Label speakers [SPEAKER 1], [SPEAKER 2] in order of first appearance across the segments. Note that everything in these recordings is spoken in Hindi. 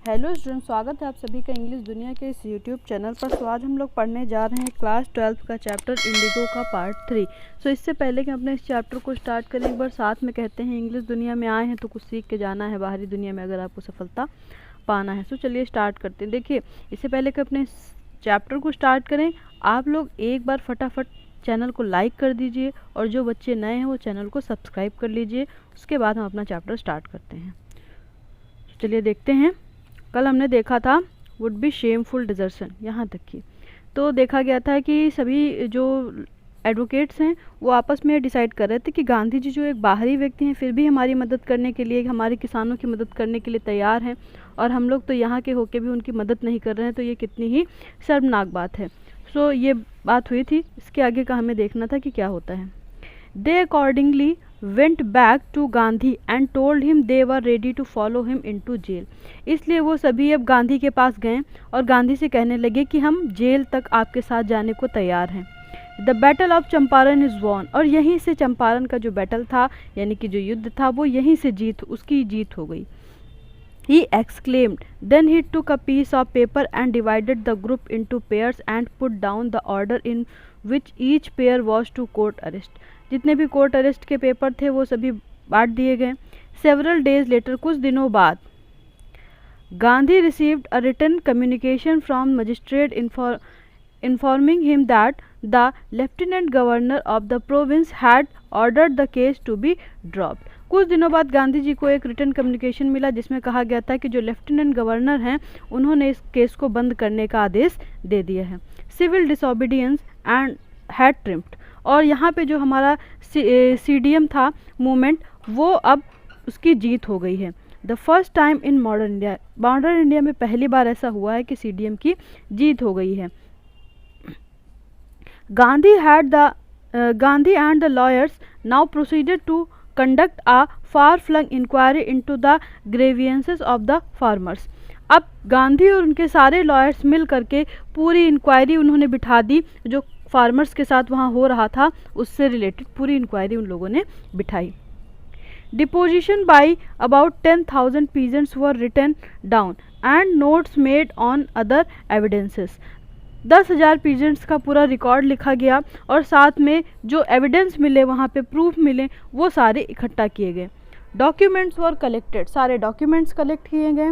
[SPEAKER 1] हेलो स्टूडेंट, स्वागत है आप सभी का इंग्लिश दुनिया के इस यूट्यूब चैनल पर। तो आज हम लोग पढ़ने जा रहे हैं क्लास 12 का चैप्टर इंडिगो का पार्ट 3। सो इससे पहले कि अपने इस चैप्टर को स्टार्ट करें, एक बार साथ में कहते हैं इंग्लिश दुनिया में आए हैं तो कुछ सीख के जाना है बाहरी दुनिया में अगर आपको सफलता पाना है। सो चलिए स्टार्ट करते हैं। देखिए, इससे पहले कि अपने चैप्टर को स्टार्ट करें, आप लोग एक बार फटाफट चैनल को लाइक कर दीजिए और जो बच्चे नए हैं वो चैनल को सब्सक्राइब कर लीजिए। उसके बाद हम अपना चैप्टर स्टार्ट करते हैं। चलिए देखते हैं। कल हमने देखा था वुड बी शेमफुल डिजर्शन, यहाँ तक की तो देखा गया था कि सभी जो एडवोकेट्स हैं वो आपस में डिसाइड कर रहे थे कि गांधी जी जो एक बाहरी व्यक्ति हैं फिर भी हमारी मदद करने के लिए, हमारे किसानों की मदद करने के लिए तैयार हैं, और हम लोग तो यहाँ के होके भी उनकी मदद नहीं कर रहे हैं, तो ये कितनी ही शर्मनाक बात है। सो ये बात हुई थी। इसके आगे का हमें देखना था कि क्या होता है। They accordingly went back to Gandhi and told him they were ready to follow him into jail। इसलिए वो सभी अब गांधी के पास गए और गांधी से कहने लगे कि हम जेल तक आपके साथ जाने को तैयार हैं। The battle of Champaran is won, और यहीं से चंपारण का जो बैटल था यानी कि जो युद्ध था वो यहीं से उसकी जीत हो गई। He exclaimed. Then he took a piece of paper and divided the group into pairs and put down the order in which each pair was to court arrest। जितने भी कोर्ट अरेस्ट के पेपर थे वो सभी बांट दिए गए। Several days later, कुछ दिनों बाद, Gandhi received a written communication from magistrate informing him that the lieutenant governor of the province had ordered the case to be dropped। कुछ दिनों बाद गांधी जी को एक रिटर्न कम्युनिकेशन मिला जिसमें कहा गया था कि जो लेफ्टिनेंट गवर्नर हैं उन्होंने इस केस को बंद करने का आदेश दे दिया है। Civil disobedience and had trimmed, और यहाँ पे जो हमारा सीडीएम था मूवमेंट वो अब उसकी जीत हो गई है। The first time in modern India में पहली बार ऐसा हुआ है कि सीडीएम की जीत हो गई है। Gandhi and the lawyers now proceeded to conduct a far-flung inquiry into the grievances of the farmers। अब गांधी और उनके सारे लॉयर्स मिल करके पूरी इंक्वायरी उन्होंने बिठा दी, जो फार्मर्स के साथ वहाँ हो रहा था उससे रिलेटेड पूरी इंक्वायरी उन लोगों ने बिठाई। Deposition by about 10,000 peasants were written down and notes made on other evidences। 10,000 peasants का पूरा रिकॉर्ड लिखा गया और साथ में जो एविडेंस मिले, वहाँ पे प्रूफ मिले, वो सारे इकट्ठा किए गए। डॉक्यूमेंट्स वर कलेक्टेड, सारे डॉक्यूमेंट्स कलेक्ट किए गए।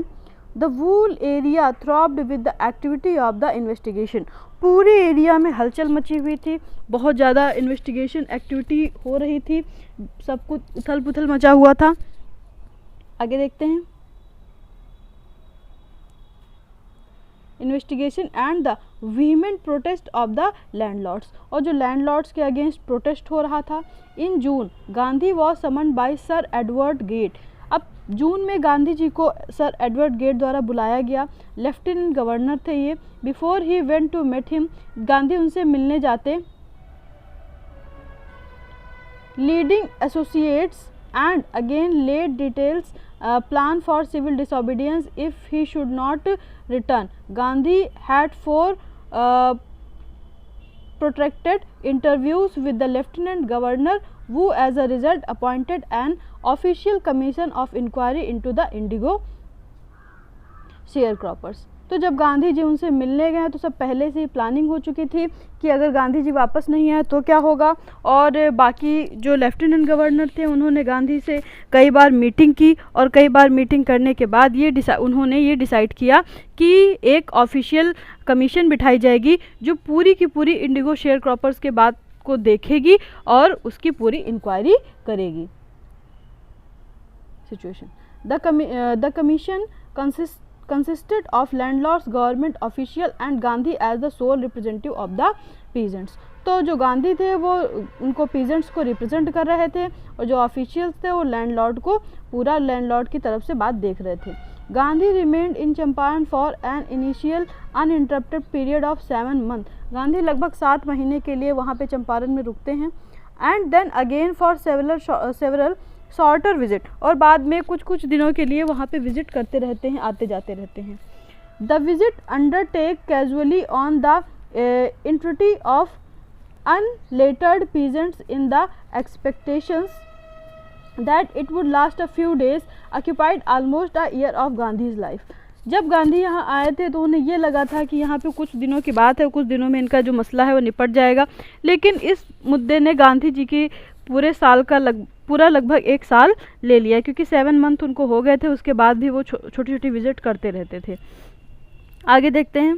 [SPEAKER 1] The wool area throbbed with the activity of the investigation, पूरे एरिया में हलचल मची हुई थी, बहुत ज़्यादा इन्वेस्टिगेशन एक्टिविटी हो रही थी, सब कुछ उथल पुथल मचा हुआ था। आगे देखते हैं। Investigation and the vehement protest of the landlords, और जो लैंडलॉर्ड्स के अगेंस्ट प्रोटेस्ट हो रहा था। In June Gandhi was summoned by sir Edward Gait, अब जून में गांधी जी को सर एडवर्ड गेट द्वारा बुलाया गया। लेफ्टिनेंट गवर्नर थे ये। Before he went to met him, Gandhi उनसे मिलने जाते। Leading associates and again laid details plan for civil disobedience if he should not return। Gandhi had 4 protracted interviews with the lieutenant governor, who as a result appointed an official commission of inquiry into the indigo sharecroppers। तो जब गांधी जी उनसे मिलने गए तो सब पहले से ही प्लानिंग हो चुकी थी कि अगर गांधी जी वापस नहीं आए तो क्या होगा। और बाकी जो लेफ्टिनेंट गवर्नर थे उन्होंने गांधी से कई बार मीटिंग की, और कई बार मीटिंग करने के बाद उन्होंने ये डिसाइड किया कि एक ऑफिशियल कमीशन बिठाई जाएगी जो पूरी की पूरी इंडिगो शेयर क्रॉपर्स के बात को देखेगी और उसकी पूरी इंक्वायरी करेगी। Situation, the commission consisted of landlords, government official and Gandhi as the sole representative of the peasants। तो जो गांधी थे वो उनको पीजेंट्स को रिप्रेजेंट कर रहे थे और जो ऑफिशियल्स थे वो लैंडलॉर्ड को, पूरा लैंडलॉर्ड की तरफ से बात देख रहे थे। Gandhi remained in Champaran for an initial uninterrupted period of 7 months। Gandhi लगभग 7 महीने के लिए वहाँ पे चंपारण में रुकते हैं। And then again for several shorter visit, और बाद में कुछ दिनों के लिए वहाँ पे विजिट करते रहते हैं, आते जाते रहते हैं। The visit undertake casually on the integrity of unlettered peasants in the expectations that it would last a few days occupied almost a year of Gandhi's life। जब गांधी यहाँ आए थे तो उन्हें ये लगा था कि यहाँ पे कुछ दिनों की बात है, कुछ दिनों में इनका जो मसला है वो निपट जाएगा, लेकिन इस मुद्दे ने गांधी जी की पूरे साल का पूरा लगभग 1 साल ले लिया, क्योंकि 7 मंथ उनको हो गए थे, उसके बाद भी वो छोटी छोटी विजिट करते रहते थे। आगे देखते हैं।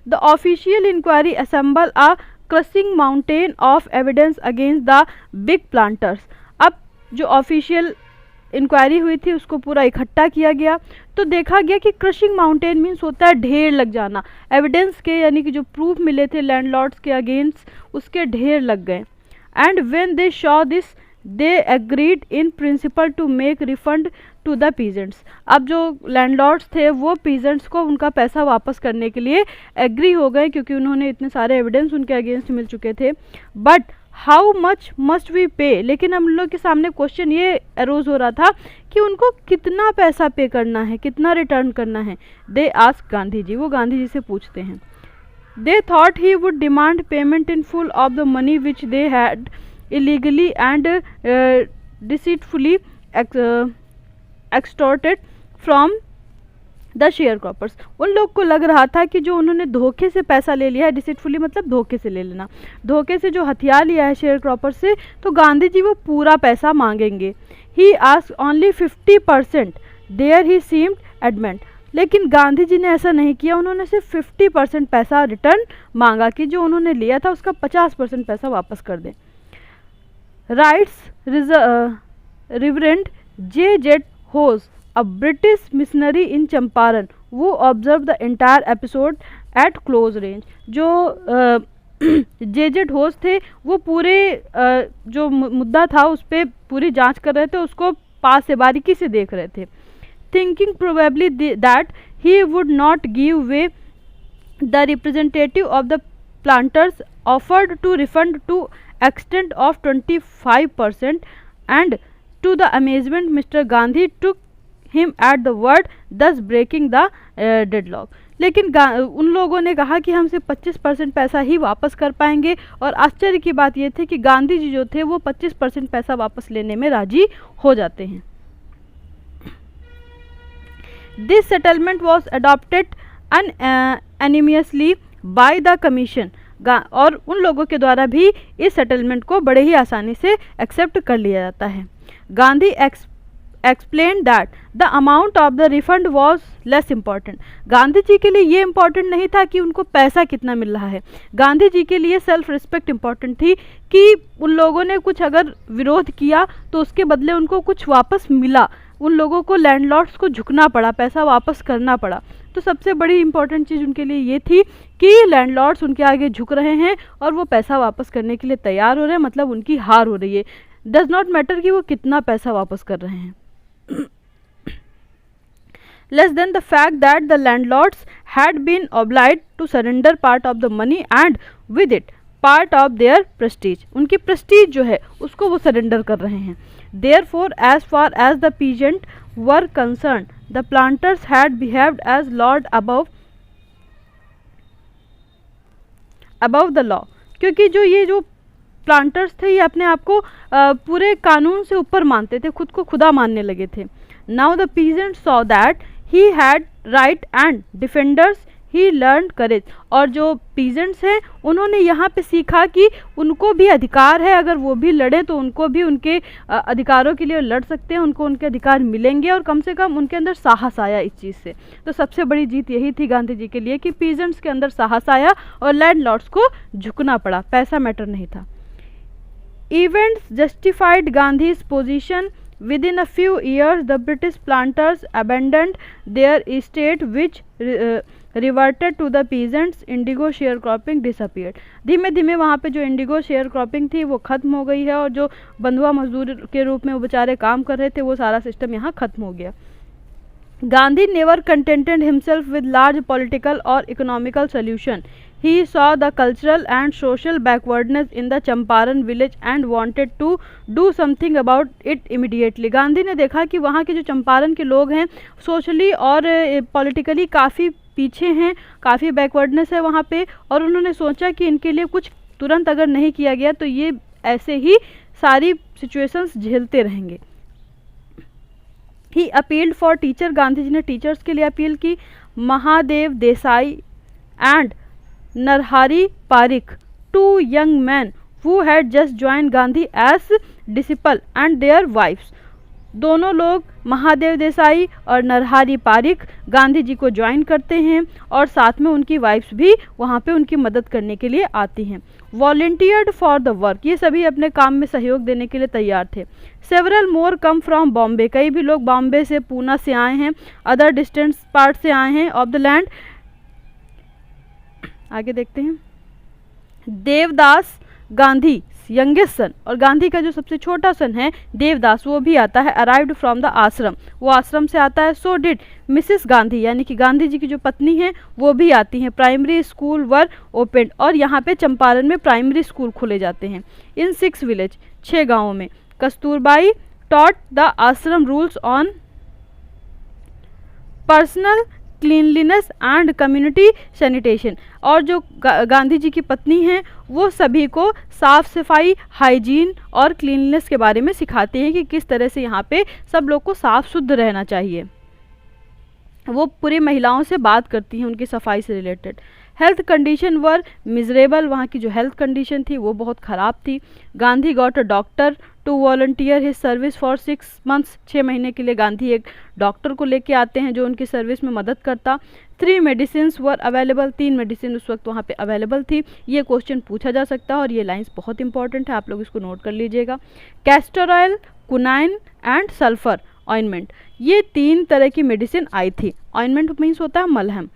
[SPEAKER 1] The official inquiry assemble a crushing mountain of evidence against the big planters. अब जो ऑफिशियल इंक्वायरी हुई थी उसको पूरा इकट्ठा किया गया, तो देखा गया कि क्रशिंग माउंटेन मीन्स होता है ढेर लग जाना, एविडेंस के यानी कि जो प्रूफ मिले थे लैंडलॉर्ड्स के अगेंस्ट उसके ढेर लग गए। And when they saw this they agreed in principle to make refund to the peasants. अब जो लैंडलॉर्ड्स थे वो पीजेंट्स को उनका पैसा वापस करने के लिए एग्री हो गए, क्योंकि उन्होंने इतने सारे एविडेंस उनके अगेंस्ट मिल चुके थे। But how much must we pay, लेकिन हम लोग के सामने क्वेश्चन ये अरोज हो रहा था कि उनको कितना पैसा पे करना है, कितना रिटर्न करना है। दे आस्क गांधी जी, वो गांधी जी से पूछते हैं। They thought he would demand payment in full of the money which they had illegally and deceitfully extorted from the share croppers. उन लोग को लग रहा था कि जो उन्होंने धोखे से पैसा ले लिया है, डिसीटफुली मतलब धोखे से ले लेना, धोखे से जो हथियार लिया है शेयर क्रॉपर्स से, तो गांधी जी वो पूरा पैसा मांगेंगे। He asked only 50%, there he seemed adamant. लेकिन गांधी जी ने ऐसा नहीं किया, उन्होंने सिर्फ 50% पैसा रिटर्न मांगा कि जो उन्होंने लिया था उसका 50% पैसा वापस कर दें। Writes reverend J Z Hodge, a British missionary in Champaran, who observe the entire episode at close range. जो जे.जेड होज थे वो पूरे जो मुद्दा था उस पर पूरी जांच कर रहे थे, उसको पास से बारीकी से देख रहे थे। Thinking probably that he would not give way, the representative of the planters offered to refund to extent of 25%, and to the amazement Mr. Gandhi took him at the word, thus breaking the deadlock। लेकिन उन लोगों ने कहा कि हम सिर्फ 25% पैसा ही वापस कर पाएंगे, और आश्चर्य की बात यह थी कि गांधी जी जो थे वो 25% पैसा वापस लेने में राजी हो जाते हैं। This settlement was adopted unanimously by the commission, और उन लोगों के द्वारा भी इस सेटलमेंट को बड़े ही आसानी से एक्सेप्ट कर लिया जाता है। Gandhi explain that the amount of the refund was less important. Gandhi ji के लिए ये इम्पॉर्टेंट नहीं था कि उनको पैसा कितना मिल रहा है, गांधी जी के लिए सेल्फ रिस्पेक्ट इम्पॉर्टेंट थी कि उन लोगों ने कुछ अगर विरोध किया तो उसके बदले उनको कुछ वापस मिला। उन लोगों को लैंडलॉर्ड्स को झुकना पड़ा, पैसा वापस करना पड़ा। तो सबसे बड़ी इंपॉर्टेंट चीज़ उनके लिए ये थी कि लैंडलॉर्ड्स उनके आगे झुक रहे हैं और वो पैसा वापस करने के लिए तैयार हो रहे हैं, मतलब उनकी हार हो रही है। डज नॉट मैटर कि वो कितना पैसा वापस कर रहे हैं। less than the fact that the landlords had been obliged to surrender part of the money and with it part of their prestige। उनकी prestige जो है उसको वो surrender कर रहे हैं। Therefore, as far as the peasant were concerned, the planters had behaved as lord above the law। क्योंकि जो ये जो प्लांटर्स थे ये अपने आप को पूरे कानून से ऊपर मानते थे, खुद को खुदा मानने लगे थे। Now the peasant saw that he had right and defenders he learn courage. और जो पीजेंट्स हैं उन्होंने यहाँ पे सीखा कि उनको भी अधिकार है, अगर वो भी लड़े तो उनको भी उनके अधिकारों के लिए लड़ सकते हैं, उनको उनके अधिकार मिलेंगे, और कम से कम उनके अंदर साहस आया इस चीज़ से। तो सबसे बड़ी जीत यही थी गांधी जी के लिए कि पीजेंट्स के अंदर साहस आया और लैंडलॉर्ड्स को झुकना पड़ा, पैसा मैटर नहीं था। Events justified Gandhi's position. Within a few years, the British planters abandoned their estate, which reverted to the peasants. Indigo sharecropping disappeared। धीमे धीमे वहाँ पे जो इंडिगो शेयर क्रॉपिंग थी वो ख़त्म हो गई है, और जो बंधुआ मजदूर के रूप में वो बेचारे काम कर रहे थे वो सारा सिस्टम यहाँ ख़त्म हो गया। Gandhi never contented himself with large political or economical solution. He saw the cultural and social backwardness in the Champaran village and wanted to do something about it immediately। Gandhi ने देखा कि वहाँ के जो चंपारण के लोग हैं सोशली और पॉलिटिकली काफ़ी पीछे हैं, काफ़ी बैकवर्डनेस है वहाँ पे, और उन्होंने सोचा कि इनके लिए कुछ तुरंत अगर नहीं किया गया तो ये ऐसे ही सारी सिचुएशंस झेलते रहेंगे। He appealed for teacher, Gandhi ji ने टीचर्स के लिए अपील की। Mahadev Desai and Narhari Parikh, two young man who had just join Gandhi as disciple and their wifes, दोनों लोग महादेव देसाई और नरहरि पारिक गांधी जी को ज्वाइन करते हैं और साथ में उनकी वाइफ्स भी वहाँ पे उनकी मदद करने के लिए आती हैं। वॉलंटियर्ड फॉर द वर्क, ये सभी अपने काम में सहयोग देने के लिए तैयार थे। Several more come from Bombay, कई भी लोग बॉम्बे से, पूना से आए हैं, अदर डिस्टेंस पार्ट से आए हैं ऑफ द लैंड। आगे देखते हैं। देवदास गांधी यंगेस्ट सन, और गांधी का जो सबसे छोटा सन है देवदास, वो भी आता है अराइव्ड फ्रॉम द आश्रम, वो आश्रम से आता है। सो डिड मिसेस गांधी, यानी कि गांधी जी की जो पत्नी है वो भी आती हैं। प्राइमरी स्कूल वर ओपन, और यहाँ पे चंपारण में प्राइमरी स्कूल खोले जाते हैं। इन 6 विलेज, 6 गाँवों में। कस्तूरबाई टॉट द आश्रम rules on personal cleanliness and community sanitation, और जो गांधी जी की पत्नी हैं वो सभी को साफ़ सफाई, हाइजीन और क्लीनलीनेस के बारे में सिखाते हैं कि किस तरह से यहाँ पे सब लोग को साफ़ शुद्ध रहना चाहिए। वो पूरी महिलाओं से बात करती हैं उनकी सफाई से रिलेटेड। हेल्थ कंडीशन वर मिजरेबल, वहाँ की जो हेल्थ कंडीशन थी वो बहुत ख़राब थी। Gandhi got a doctor to volunteer his service for 6 months, 6 महीने के लिए गांधी एक डॉक्टर को लेके आते हैं जो उनकी सर्विस में मदद करता। 3 मेडिसिन्स वर अवेलेबल, 3 मेडिसिन उस वक्त वहाँ पे अवेलेबल थी। ये क्वेश्चन पूछा जा सकता है और ये लाइंस बहुत इंपॉर्टेंट है, आप लोग इसको नोट कर लीजिएगा। Castor oil, quinine and sulphur ointment, ये 3 तरह की मेडिसिन आई थी। ऑइंटमेंट मीन्स होता है मलहम।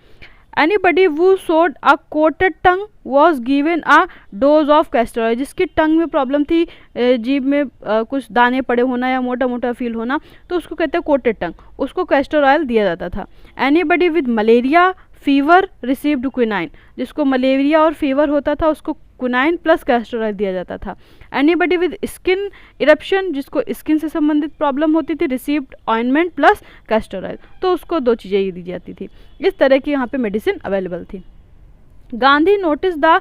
[SPEAKER 1] Anybody who showed a coated tongue was given a dose of castor oil, जिसकी टंग में प्रॉब्लम थी, जीभ में कुछ दाने पड़े होना या मोटा मोटा फील होना, तो उसको कहते हैं कोटेड टंग, उसको कैस्टर ऑयल दिया जाता था। Anybody with malaria fever received quinine, जिसको मलेरिया और फीवर होता था उसको क्विनाइन प्लस कैस्टर ऑयल दिया जाता था। एनीबडी विद स्किन इरप्शन, जिसको स्किन से संबंधित प्रॉब्लम होती थी, received ointment plus castor oil, तो उसको 2 चीज़ें ही दी जाती थी। इस तरह की यहाँ पे मेडिसिन अवेलेबल थी। Gandhi notice the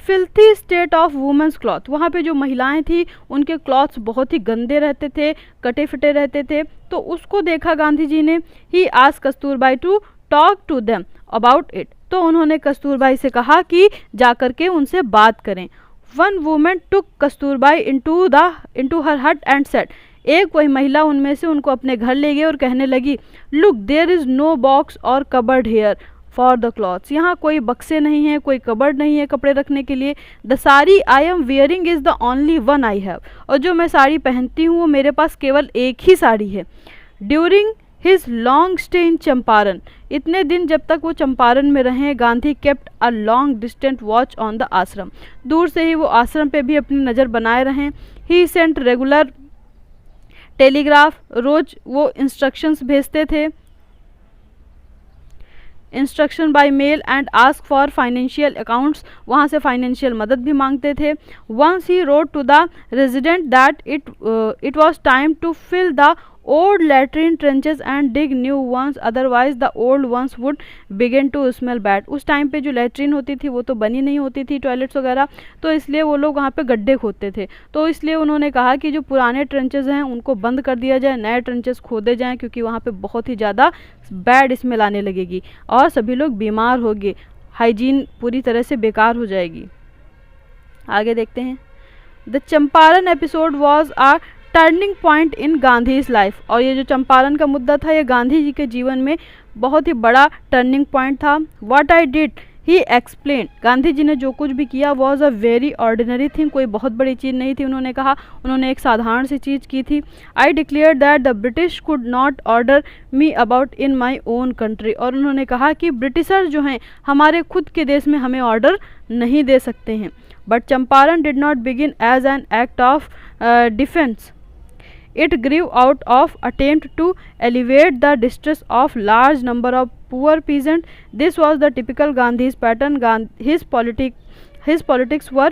[SPEAKER 1] filthy state of women's cloth, वहाँ पे जो महिलाएं थी उनके क्लॉथ्स बहुत ही गंदे रहते थे, कटे फटे रहते थे, तो उसको देखा गांधी जी ने। He asked Kasturbai to talk to them about it, तो उन्होंने कस्तूरबाई से कहा कि जाकर के उनसे बात करें। वन वुमेन टुक कस्तूरबाई इनटू हर हट एंड सेड, एक वही महिला उनमें से उनको अपने घर ले गई और कहने लगी, look there is no box or cupboard here for the clothes, यहाँ कोई बक्से नहीं है, कोई कबर्ड नहीं है कपड़े रखने के लिए। The sari I am wearing is the only one I have, और जो मैं साड़ी पहनती हूँ वो मेरे पास केवल एक ही साड़ी है। During his long stay in Champaran, इतने दिन जब तक वो चंपारण में रहे, Gandhi kept a long distant watch on the आश्रम, दूर से ही वो आश्रम पे भी अपनी नज़र बनाए रहें। ही सेंट रेगुलर टेलीग्राफ, रोज वो इंस्ट्रक्शंस भेजते थे, instruction by mail and ask for financial accounts, वहाँ से फाइनेंशियल मदद भी मांगते थे। Once he wrote to the resident that it was time to fill the old latrine trenches and dig new ones, otherwise the old ones would begin to smell bad. उस टाइम पे जो लैट्रिन होती थी वो तो बनी नहीं होती थी, टॉयलेट्स वगैरह, तो इसलिए वो लोग वहाँ पे गड्ढे खोदते थे, तो इसलिए उन्होंने कहा कि जो पुराने ट्रेंचेस हैं उनको बंद कर दिया जाए, नए ट्रेंचेस खोदे जाएँ, क्योंकि वहाँ पे बहुत ही ज़्यादा बैड स्मेल आने लगेगी और सभी लोग बीमार होंगे, हाइजीन पूरी तरह से बेकार हो जाएगी। आगे देखते हैं। The Champaran episode was a turning point in Gandhi's life, और ये जो चंपारण का मुद्दा था ये गांधी जी के जीवन में बहुत ही बड़ा टर्निंग पॉइंट था। What I did he explain, Gandhi ji ने जो कुछ भी किया was a very ordinary thing, कोई बहुत बड़ी चीज़ नहीं थी, उन्होंने कहा, उन्होंने एक साधारण सी चीज़ की थी। I declare that the British could not order me about in my own country, और उन्होंने कहा कि ब्रिटिशर जो हैं हमारे खुद के देश में हमें ऑर्डर नहीं दे सकते हैं। But Champaran did not begin as an act of defence, it grew out of attempt to alleviate the distress of large number of poor peasants. This was the typical Gandhi's pattern. His politics were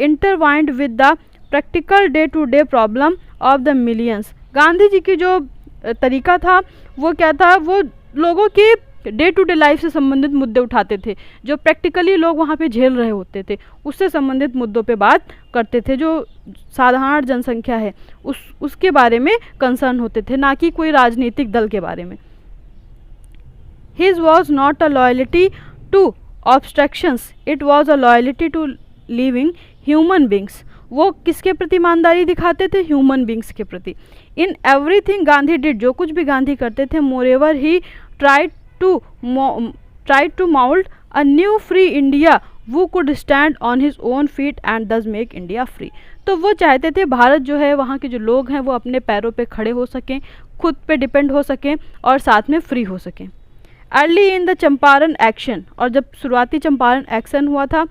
[SPEAKER 1] intertwined with the practical day-to-day problem of the millions. Gandhi ji की जो तरीका था वो क्या था, वो लोगों की डे टू डे लाइफ से संबंधित मुद्दे उठाते थे, जो प्रैक्टिकली लोग वहाँ पे झेल रहे होते थे, उससे संबंधित मुद्दों पे बात करते थे, जो साधारण जनसंख्या है उसके बारे में कंसर्न होते थे, ना कि कोई राजनीतिक दल के बारे में। His was not a loyalty to abstractions, it was a loyalty to living human beings। वो किसके प्रति ईमानदारी दिखाते थे? ह्यूमन बींग्स के प्रति। इन एवरीथिंग गांधी डिड, जो कुछ भी गांधी करते थे, moreover he tried to mould a new free India who could stand on his own feet and thus make India free. तो वो चाहते थे भारत जो है, वहाँ के जो लोग हैं वो अपने पैरों पे खड़े हो सकें, खुद पे डिपेंड हो सकें और साथ में फ्री हो सकें। Early in the Champaran action, और जब शुरुआती चंपारण एक्शन हुआ था,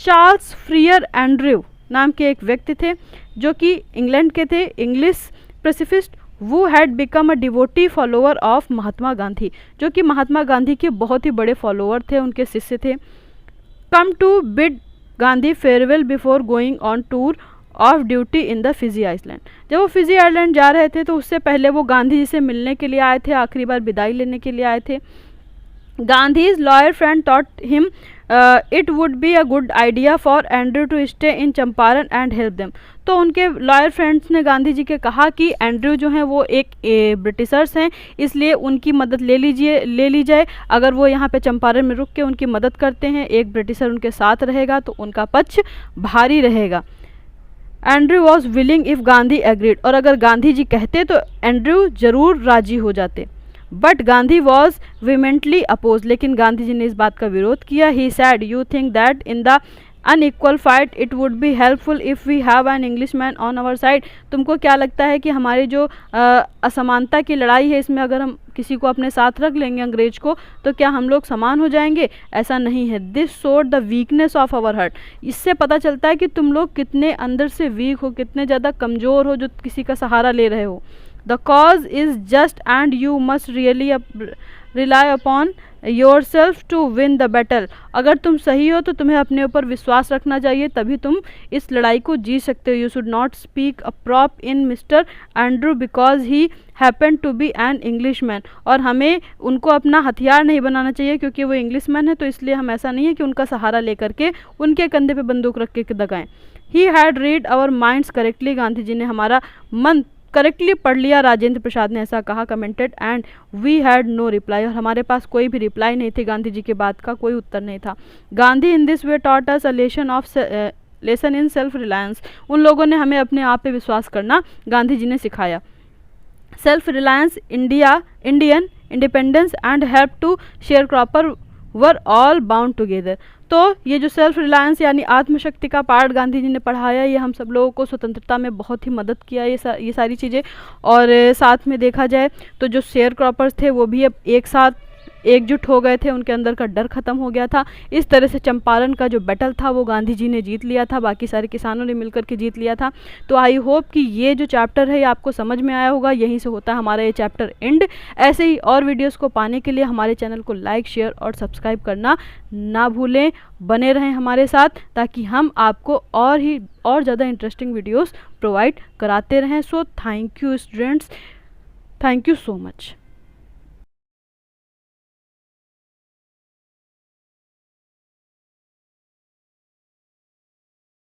[SPEAKER 1] चार्ल्स फ्रियर एंड्रयू नाम के एक व्यक्ति थे जो कि इंग्लैंड के थे, इंग्लिश पैसिफिस्ट, वो had become a devotee follower of Mahatma Gandhi, जो कि महात्मा गांधी के बहुत ही बड़े फॉलोअर थे, उनके शिष्य थे। Come to bid Gandhi farewell before going on tour of duty in the Fiji island. जब वो फिजी आइलैंड जा रहे थे तो उससे पहले वो गांधी जी से मिलने के लिए आए थे, आखिरी बार विदाई लेने के लिए आए थे। Gandhi's lawyer friend taught him it would be a good idea for Andrew to stay in Champaran and help them. तो उनके लॉयर फ्रेंड्स ने गांधी जी के कहा कि एंड्रयू जो हैं वो एक ब्रिटिशर्स हैं, इसलिए उनकी मदद ले ली जाए। अगर वो यहाँ पे चंपारण में रुक के उनकी मदद करते हैं, एक ब्रिटिशर उनके साथ रहेगा तो उनका पक्ष भारी रहेगा। Andrew was willing if Gandhi agreed, और अगर गांधी जी कहते तो एंड्रयू जरूर राजी हो जाते। But Gandhi was vehemently opposed, लेकिन गांधी जी ने इस बात का विरोध किया। He said you think that in the unequal fight it would be helpful if we have an English man on our side. तुमको क्या लगता है कि हमारी जो असमानता की लड़ाई है, इसमें अगर हम किसी को अपने साथ रख लेंगे, अंग्रेज को, तो क्या हम लोग समान हो जाएंगे? ऐसा नहीं है। This showed the weakness of our heart, इससे पता चलता है कि तुम लोग कितने अंदर से वीक हो, कितने ज़्यादा कमज़ोर हो जो किसी का सहारा ले रहे हो। The cause is just and you must really rely upon yourself to win the battle. अगर तुम सही हो तो तुम्हें अपने ऊपर विश्वास रखना चाहिए, तभी तुम इस लड़ाई को जीत सकते हो। You should not speak a prop in Mr Andrew because he happen to be an English man. और हमें उनको अपना हथियार नहीं बनाना चाहिए क्योंकि वो इंग्लिश मैन है, तो इसलिए हम ऐसा नहीं है कि उनका सहारा लेकर के उनके कंधे पे बंदूक रख के दगाएं। He had read our minds correctly, Gandhi ji ने हमारा मन करेक्टली पढ़ लिया, राजेंद्र प्रसाद ने ऐसा कहा, commented, and we had no reply, और हमारे पास कोई भी रिप्लाई नहीं थी, गांधी जी के बात का कोई उत्तर नहीं था। Gandhi in this way taught us a lesson in self reliance, उन लोगों ने हमें अपने आप पे विश्वास करना गांधी जी ने सिखाया। Self reliance, Indian independence and help to share cropper were all bound together. तो ये जो सेल्फ रिलायंस यानी आत्मशक्ति का पार्ट गांधी जी ने पढ़ाया, ये हम सब लोगों को स्वतंत्रता में बहुत ही मदद किया, ये सारी चीज़ें। और साथ में देखा जाए तो जो शेयर क्रॉपर्स थे वो भी अब एक साथ एकजुट हो गए थे, उनके अंदर का डर खत्म हो गया था। इस तरह से चंपारण का जो बैटल था वो गांधी जी ने जीत लिया था, बाकी सारे किसानों ने मिलकर के जीत लिया था। तो आई होप कि ये जो चैप्टर है ये आपको समझ में आया होगा, यहीं से होता है हमारा ये चैप्टर एंड। ऐसे ही और वीडियोस को पाने के लिए हमारे चैनल को लाइक, शेयर और सब्सक्राइब करना ना भूलें। बने रहें हमारे साथ ताकि हम आपको और ज़्यादा इंटरेस्टिंग वीडियोज़ प्रोवाइड कराते रहें। So thank you students, thank you so much.